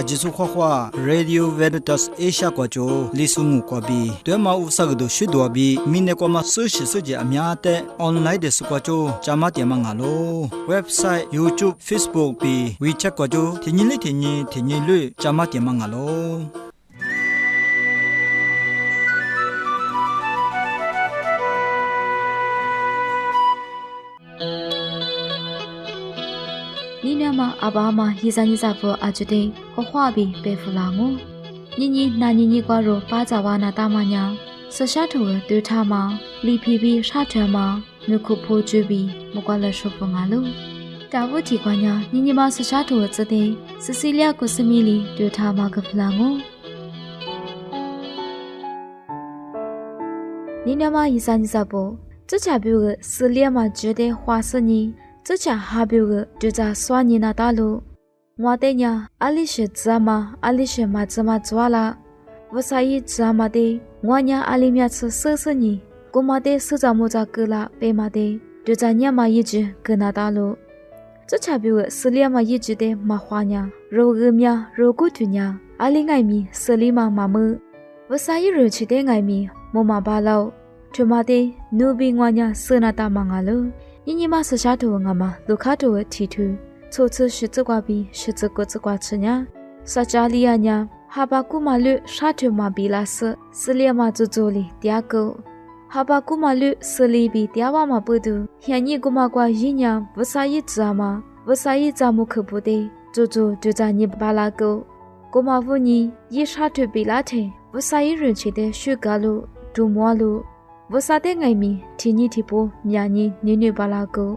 jisu khwa Radio Veritas Asia kwa jo lisungu kwa bi twe ma usag do shidwa bi mine kwa ma sushi suje amya te online de su kwa jo chama te ma ngalo website YouTube Facebook bi WeChat kwa jo thinyi lu chama te ma ngalo Ninama abama hizaniza po ajude hohwabi befulangu Nini na nini kwa ro pazawana tamanya Sashatu dutama lipibi shatama nukupo jubi mukwala shopungalu Davuti kwanya nini ma sashatu zade Cecilia kusimili dutama gafulangu Ninama hizaniza po Zachabiu Silia ma jude hwasani这家哈表个就在算你那大路，我的呀，阿里是怎么，阿里是嘛怎么做了？我啥意怎么的？我呀阿里面吃试你，我嘛的是怎么着个了？白嘛的，就在你嘛一直跟那大路。这家表个是两嘛一直的嘛花呀，肉个面肉骨头呀，阿里爱米是里嘛嘛么？我啥意肉吃的爱米，么嘛巴老，就嘛的努比我呀是那大忙啊喽。你妈是下头我嘛，卢卡头提头，初次是这瓜比是这个这瓜吃呢，撒加利亚呢，哈巴古马路下头嘛比拉斯，斯里嘛做做哩第二个，哈巴古马路斯里比第二嘛不多，现你古马瓜一呢，不啥一只嘛，不啥一只木可不的，做做就在你巴拉个，古马乌尼一下头比拉头，不啥一人吃的水果路，土毛路。我啥的爱米，天你提波，伢你女女巴拉个，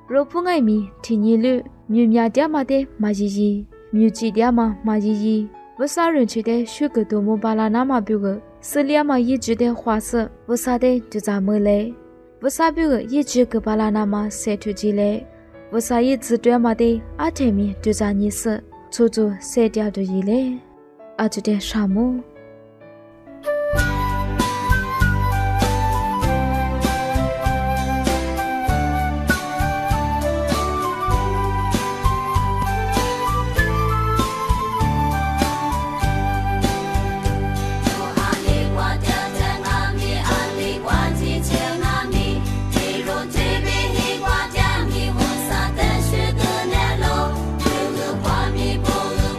若不爱米，天你路，女伢爹妈的马姨姨，女姐爹妈马姨姨，我啥人吃的水果多么巴拉那么标个，是两嘛一直的花色，我啥的就咋么嘞？我啥标个一直个巴拉那么晒出去嘞？我啥一直对嘛的阿天米就咋你是，出租晒掉的一嘞，阿就的啥么？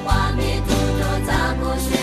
画面，图多杂过雪。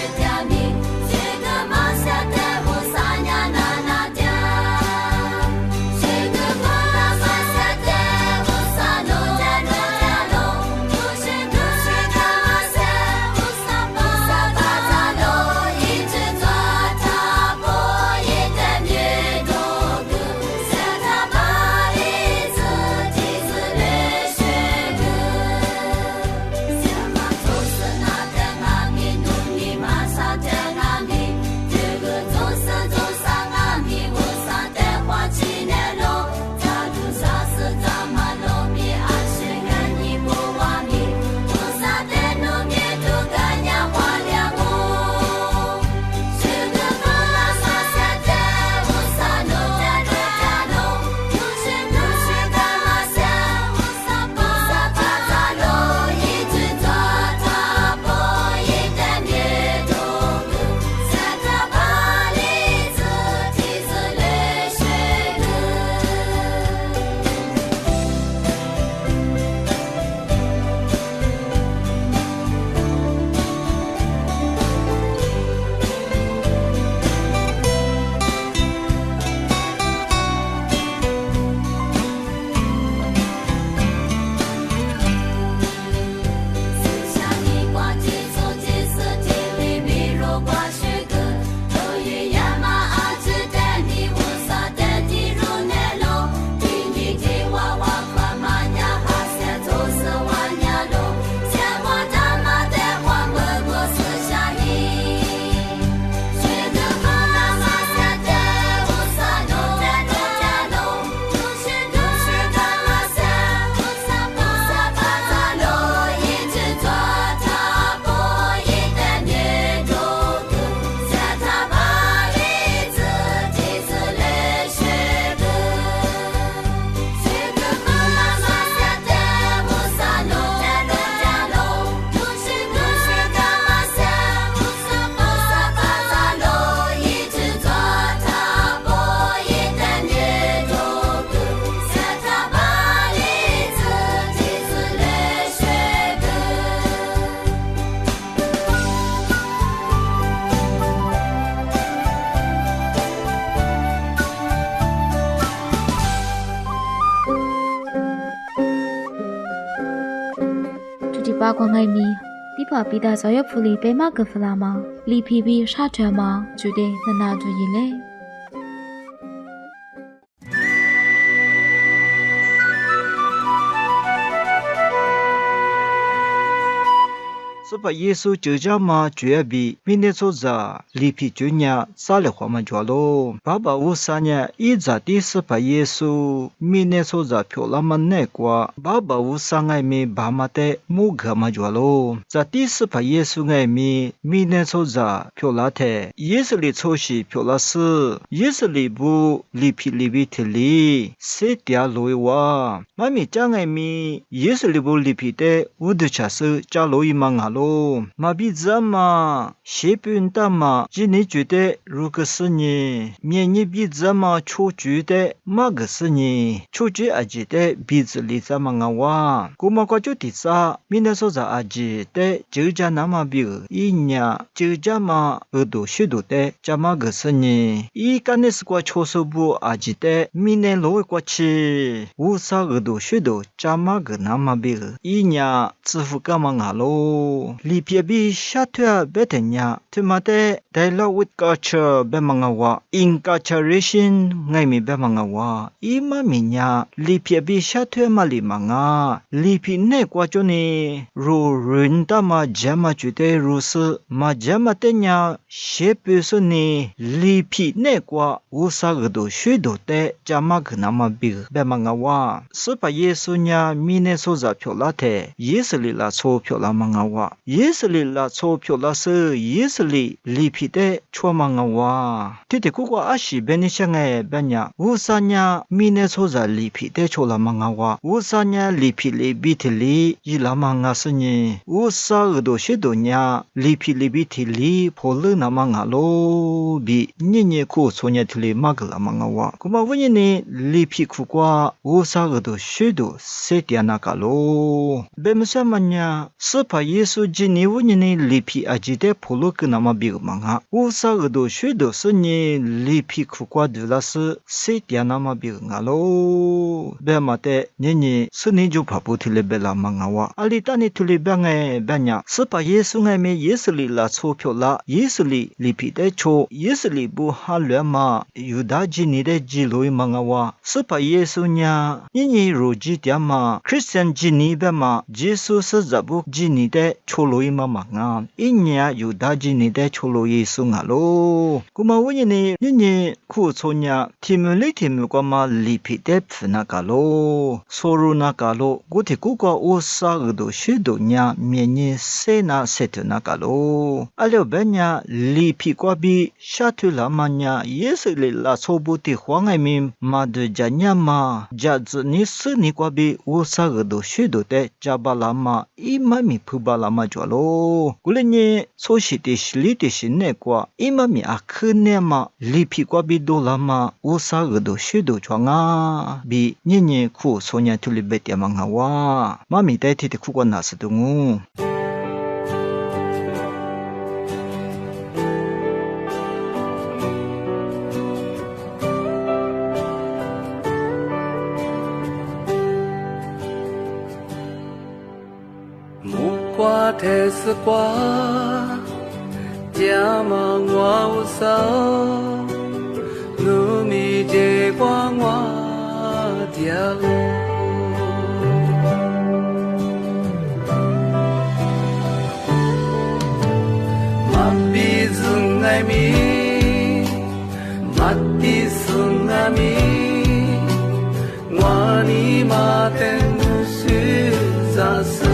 光爱你，地巴比达早要普里被马格弗拉吗？里皮比沙特吗？就得那就一嘞。是把耶稣就这么绝比明天做着里皮就呢啥了话嘛着咯爸爸我啥呢一直的是把耶稣明天做着漂亮嘛那个爸爸我啥爱咪爸妈的木个嘛着咯这第四把耶稣爱咪明天做着漂亮的耶稣里做事漂亮是耶稣里不里皮里皮的里谁掉落哇妈咪讲爱咪耶稣里不里皮的我的确是加落一嘛啊马比怎么写本的嘛？今年觉得如果是你，明年比怎么出去的？马个是你出去阿姐的鼻子里怎么啊哇？古马瓜就第三，明天说在阿姐的就家那么比一年就家嘛耳朵许多的，家马个是你一干的是瓜出手不阿姐的，明年落过去，无啥耳朵许多，家马个那么比一年支付干嘛啊喽？里皮比下头别的呀，他妈的 dialogue with culture 别忙啊哇 ，inculturation 爱咪别忙啊哇，伊妈咪呀，里皮比下头嘛里忙啊，里皮那瓜就呢，如人的嘛家嘛觉得如是，嘛家嘛的呀，些不是呢，里皮那瓜无啥个都许多的，家嘛个那么比别忙啊哇，是把耶稣呀，米那所在漂亮的，耶稣里拉错漂亮忙啊哇。耶稣里拉钞票拉是耶稣里里皮的错忙啊哇，弟弟哥哥阿西别你想哎别呀，乌啥呀米那错在里皮的错了忙啊哇，乌啥呀里皮里比提里伊拉忙啊是呢，乌啥个多些多呀里皮里比提里破了那忙啊咯比年苦错年提里嘛个啦忙啊哇，古嘛问你里皮苦瓜乌啥个多些多谁点那个咯，别么什么呀，是怕耶稣。今年我呢里皮阿吉的普罗克那么比个忙哈，我啥个都学都是呢里皮苦瓜的拉是谁点那么比个啊喽？别嘛的呢是你就怕不提了别啦忙啊哇，阿里达你提了别哎别呀，是把耶稣爱没耶稣里拉钞票啦，耶稣里里皮的钞，耶稣里不哈乱嘛，犹大今年的基路忙啊哇，是把耶稣呢，你如今点嘛，Christian 今年别嘛，耶稣是咋不今年的钞。罗伊妈妈啊，一年有大几年的出路耶稣啊喽。古嘛我呢，你苦错呢，提姆里提姆个嘛里皮的皮那个喽，收入那个喽，我提古个我啥个都许多呢，明年谁那谁的那个喽。阿廖别呢，里皮个比下头拉嘛呢，也是里拉错不的黄爱民嘛的家呢嘛，家子你是你个比我啥个都许多的，家巴拉嘛，伊妈咪普巴拉嘛。咯，古来呢，所写的是里的是那个，伊妈咪阿克呢嘛，里皮瓜比多啦嘛，我啥个都学都装啊，比年苦所年土里别点忙啊哇，妈咪代替的苦瓜哪是的哦。瓜特斯瓜，加玛我无少，努米结瓜我掉路，马比子爱米，马蒂斯爱米，我尼马登是扎斯。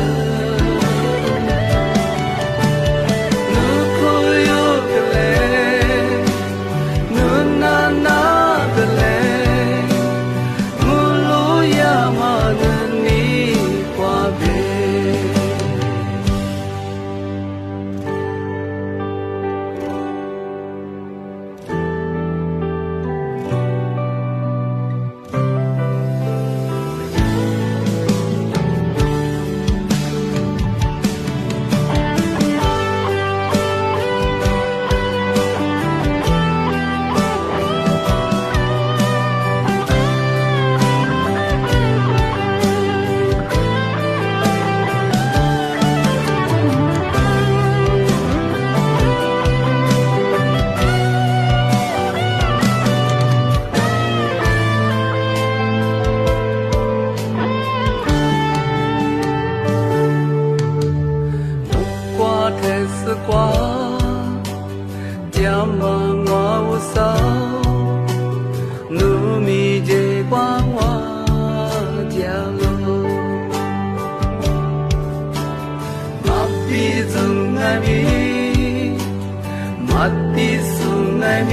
你送爱你，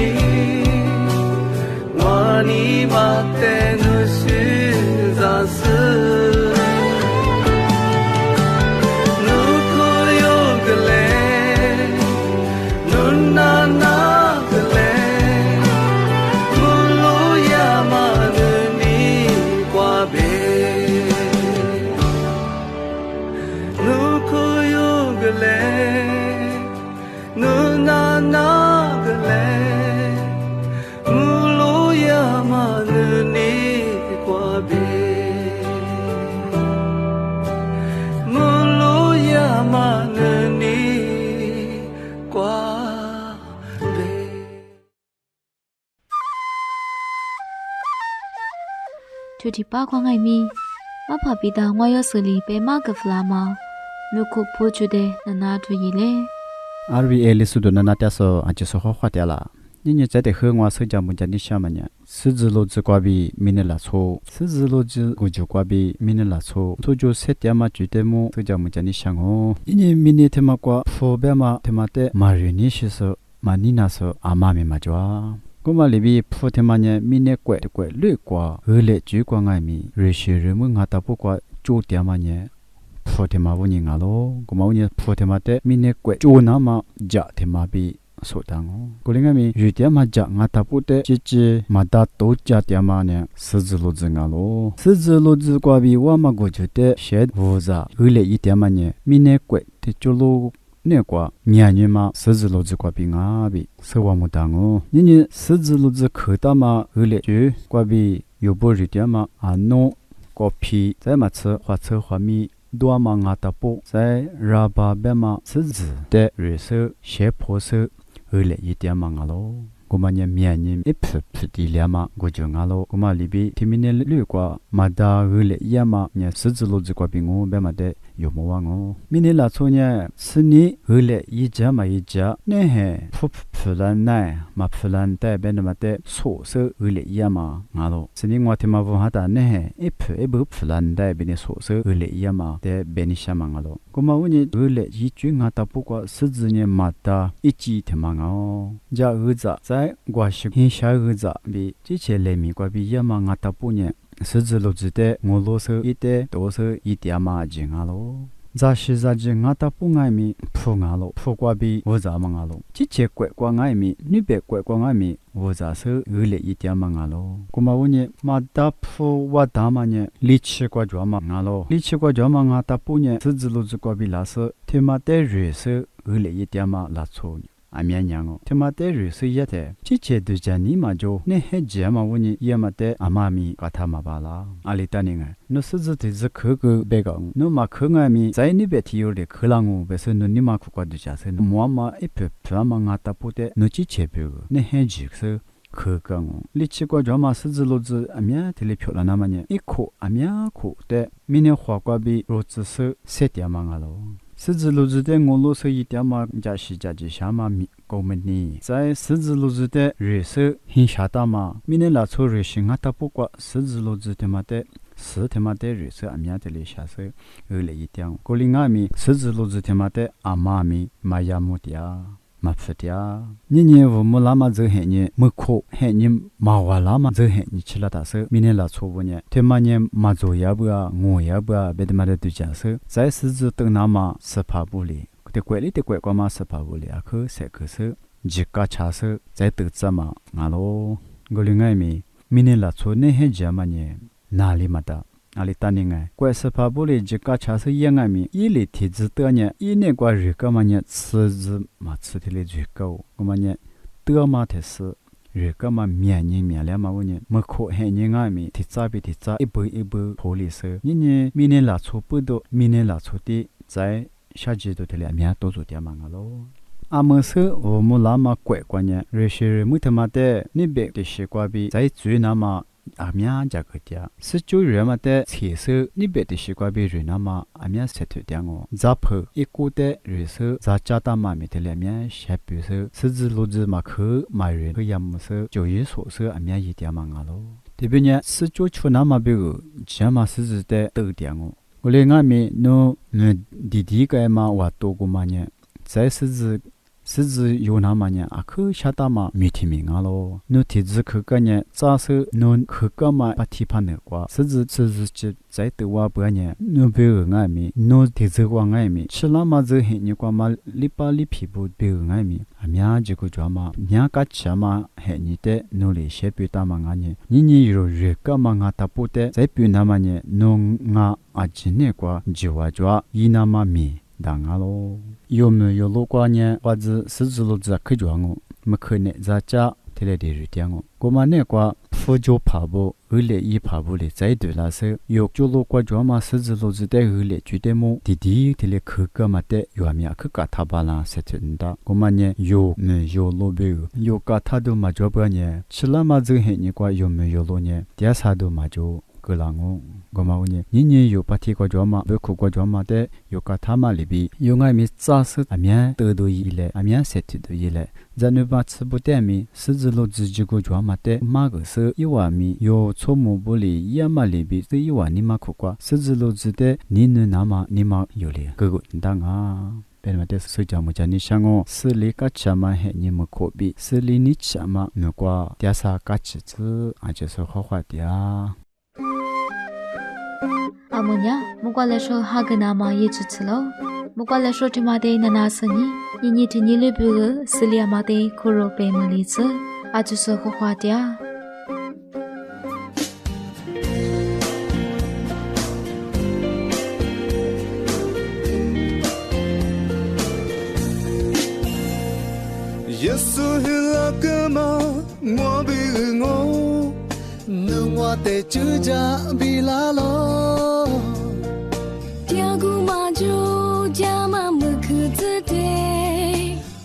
我你妈带我去咋事？ทุติป้าควางไงมีมาพาปิดางวายอสลีเปมากะฟลามาลูกคุพูจุเดนานาทุยีเล RVA ลิสุดนานาเตโซอันจะสขขวาเตล่ะนี่เนี่ยจะได้เฮืองว่าซึ่งจำมุนจันนิชามันเนี่ยสื่อโลจิกว่าบีมินละโซสื่อโลจิกูจูกว่าบีมินละโซทุจูเซตยามาจุดเตมูซึ่งจำมุนจันนิชาโง่นี่มินิเทมากว่าโฟเบมาเทมาเตมารินิชิโซมานินาโซอามามิมาจวากูมาลีบีพูดเทมันเนี่ยมินเนกวยกวยเลือกกว่าเฮเลจูกว่าไงมีเรชิเรมึงหาตาปุกว่าจูเตียมันเนี่ยพูดเทมาวันยังไงล่ะกูมาวันนี้พูดเทมาเตมินเนกวยจูน้ำมาจะเทมาบีสุดท้ายกูเลยงั้นมียูเตียมาจะงาตาปุเตจิจิมาดาโตจะเตียมาเนี่ยสื่อโลจิงาโลสื่อโลจิกว่าบีว่ามากูจุดเตเช็ดวัวจะเฮเลอีเตียมันเนี่ยมินเนกวยที่จูโลเนี่ยกว่ามีอันนี้มาสื่อโลจิกว่าบีงาบีสวามุตังนี่นี่สื่อโลจิคือตามาเฮเลจูกว่าบียูบริเตียมาอันโนกอพีใจมาเชหัวเชหัวมีดัวมังอาตาปุใจราบาเบมาสื่อเตเรซเชฟโพสเฮเลอีเตียมังอาโลกูมันยังมีอันนี้อิปสุดีเลียมากูจงอาโลกูมาลีบีที่มินเนลลือกว่ามาดาเฮเลยามาเนี่ยสื่อโลจิกว่าบิงูเบมาเดอยู่มัวงูมินเนลาโซเนี่ยสนีเฮเลอีจามาอีจาเนี่ยเฮฟุบฟุลันน่มาฟุลันแต่เบนมาเดโซเซเฮเลยามาอาโลสนีว่าที่มาพูดหาตาเนี่ยเฮอิบฟุลันได้เบนโซเซเฮเลยามาเดเบนิชามังอาโลกูมาวันนี้เฮเลยีจุงหาตาปุกว่าสื่อเนี่ยมาดาอิจิเทมังอาจะเฮจะ在我是很小个子，比之前来美国比也嘛我大半年，甚至都知道我老手一点多手一点嘛钱啊咯。在是在这我大半爱米铺啊咯，铺过比我咋嘛啊咯。之前乖乖爱米，你别乖乖爱米，我咋手有了一点嘛啊咯。我嘛问你，嘛大铺我大嘛呢，力气过着嘛啊咯，力气过着嘛我大半年，甚至都知过比拉手，他妈的热手有了一点嘛拉错呢。阿面娘哦，他妈的日是一天，之前都讲你嘛就，你还这嘛问你也嘛的阿妈咪搞他嘛罢了，阿里大人啊，那是指的是客个别个，那嘛客外面在你别提有的客人哦，别说那你嘛苦瓜都假设，我嘛一拍拍嘛阿达不得，那之前别个，你还这个。可讲哦，你去过这嘛狮子路子阿面这里漂亮那么呢？一颗阿面颗的，明年花瓜比路子是7点嘛个咯。狮子路子的我路是1点嘛，加西加几下嘛米高门呢？在狮子路子的热是很下大嘛，明年拉出热是阿达不过狮子路子的嘛的。是他妈的热是阿面的里下手，有了一点。过另外米狮子路子他妈的阿妈米玛雅木的啊。嘛不的啊，你我们那么走黑呢，没苦黑你马哇那么走黑你吃了大手，明年拉错不呢？他妈呢马做也不啊，我也不啊，别的嘛的对家手，在狮子等那么是怕不哩，的怪里的怪怪嘛是怕不哩啊，可谁可手，几个茶手在得着嘛，阿罗，我另外面明年拉错那黑家嘛呢，哪里嘛的？阿里当年哎，怪是怕不哩，几个茶是烟案面，一里提子得呢，一年过日个嘛呢，吃子嘛吃的嘞最高，我嘛呢得嘛的是日个嘛面年面了嘛我呢，没可黑年案面，提早比提早一步一步破里手，你呢明年拉错不多，明年拉错的在下季度的两面都做点嘛个咯。阿么是我们那么乖乖呢，热是没他妈的，你别的西瓜比在最那么。阿面这个的，是就人嘛的厕所，你别的习惯别人那么阿面塞脱掉哦。杂破一股的热手，杂家大嘛面的两面下比手，甚至路子嘛去买人去养么手，就一所手阿面一点嘛阿咯。这边呢是就出那么别个，起码是指的都点哦。我另外面侬弟弟个嘛话多个嘛呢，再是指。 스즈 요나마냐 아크 샤타마 미티밍알로 노티즈 그까냐 짜스 논 그까마 파티파네과 스즈 스즈치 자이트와 버냐 노베응아미 노티즈광아미 칠라마즈 헤니과마 리파리피부 베응아미 아미아지고 좌마 냐까차마 헤니테 노리 셰피타망아니 니니로 레까망아 타포테 자이피나마냐 농가 아지네과 지와좌 이나마미 당알로 요메 요로과냐 와즈 스즈로자 크주앙오 마크네 자자 텔레디르티앙오 고마네과 푸조파보 을레 이파보레 자이드라서 욕조로과 조마 스즈로즈데 을레 주데모 디디 텔레 크까마테 요아미아 크까 타발라 세트인다 고마네 요메 요로베 요까 타도 마조바냐 칠라마즈 헤니과 요메 요로냐 디아사도 마조 그랑오 고마우니 니니 요 파티과 조마 베쿠과 조마데 요카 타말리비 용아미 짜스 아미아 뜨도이레 아미아 세트도이레 자누바츠부테미 스즈로 지지고 조마테 마그스 이와미 요 초모불리 야말리비 이와니마코과 스즈로 지데 니느나마 니마 요레 그거 당아 베르마테 스자무자니 샹오 슬리카차마 헤니모코비 슬리니차마 너과 띠아사 까치츠 아제서 허화디야 아모냐 모과레쇼 하그나마 예주츠로 모과레쇼 티마데 나나스니 니니 티니르뷰르 슬리아마데 코로페몰리즈 아주서 호화디야 예수 힐라그마 모비응오 능와테 주자 빌라로 디아구마조 자마무크즈데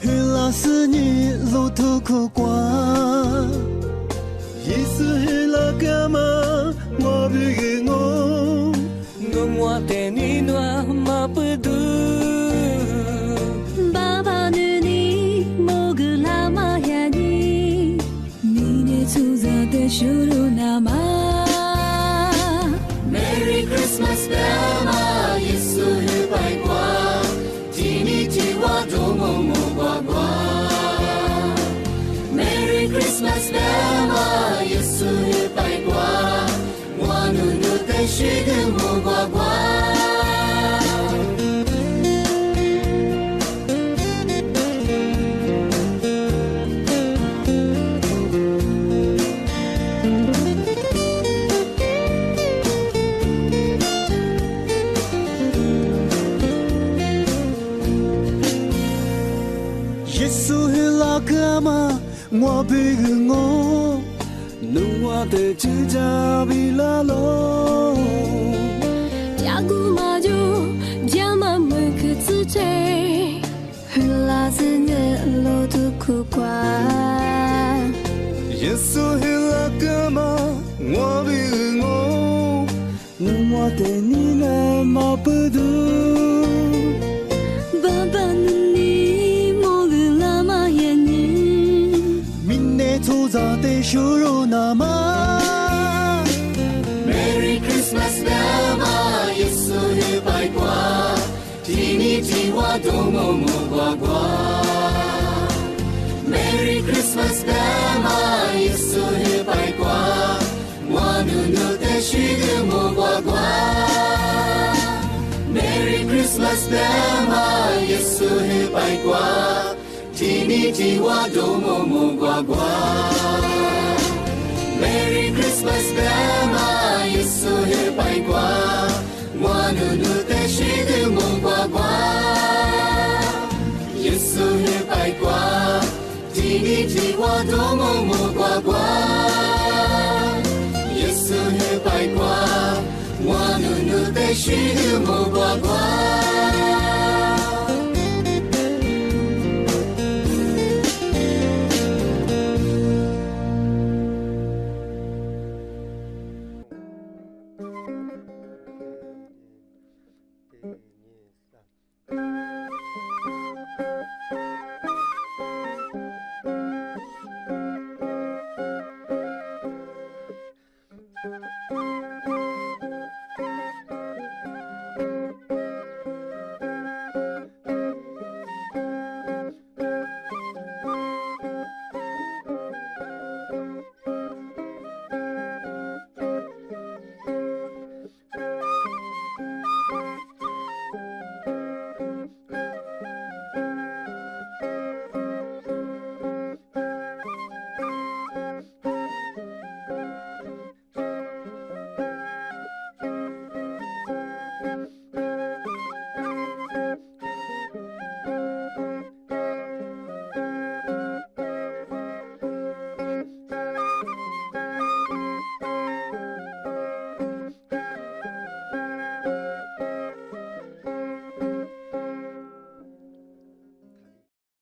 힐라스니 로토코과 예수 힐라그마 모비응오 능와테 니누아 마부두 바바누니 모글라마야니 니네 추자데 슈루나마 Merry Christmas Bella 예수 힐바이과 디니티와 도모모과과 Merry Christmas Bella 예수 힐바이과 원우누 대시그 모과과 예수 힐라그마 모비응오 능와데 지자빌라로 디아구마조 자마무크즈데 흘라스네 로두쿠과 예수 힐라그마 모비응오 능와데 니나 마부두 바바누니 모글라마야니 민네 조자데 슈로나마 Merry Christmas Bella 예수 힐바이과 디니티와 도모모과과 Merry Christmas Bella 예수 힐바이과 원우누 대시그 모과과 Merry Christmas Bella 예수 힐바이과 디니티와 도모모과과 Merry Christmas Bella 예수 힐바이과 원우누 대시그 모과과 예수 힐바이과 디니티와 도모모과과 예수 힐바이과 원우누 대시그 모과과